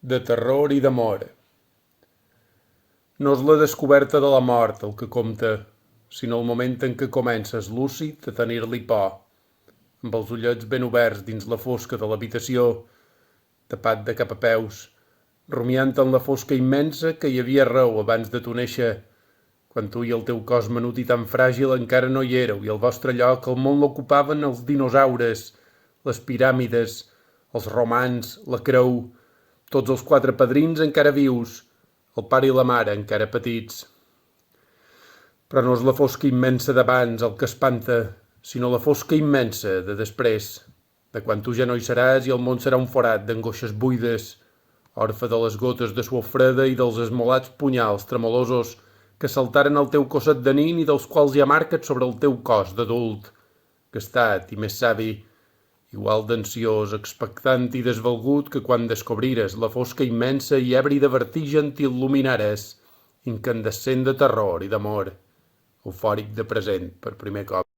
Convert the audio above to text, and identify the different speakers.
Speaker 1: de terror i d'amor. No és la descoberta de la mort el que compta, sinó el moment en què comences lúcid a tenir-li por, amb els ullets ben oberts dins la fosca de l'habitació, tapat de cap a peus, rumiant en la fosca immensa que hi havia arreu abans de tu néixer, quan tu i el teu cos menut i tan fràgil encara no hi éreu i el vostre lloc al món l'ocupaven els dinosaures, les piràmides, els romans, la creu, tots els quatre padrins encara vius, el pare i la mare encara petits. Però no és la fosca immensa d'abans el que espanta, sinó la fosca immensa de després, de quan tu ja no hi seràs i el món serà un forat d'angoixes buides, orfe de les gotes de suor freda i dels esmolats punyals tremolosos que saltaren al teu cosset de nin i dels quals hi ha marques sobre el teu cos d'adult, gastat i més savi, igual d'ansiós, expectant i desvalgut que quan descobrires la fosca immensa i ebri de vertigen t'il·luminares, incandescent de terror i d'amor, eufòric de present per primer cop.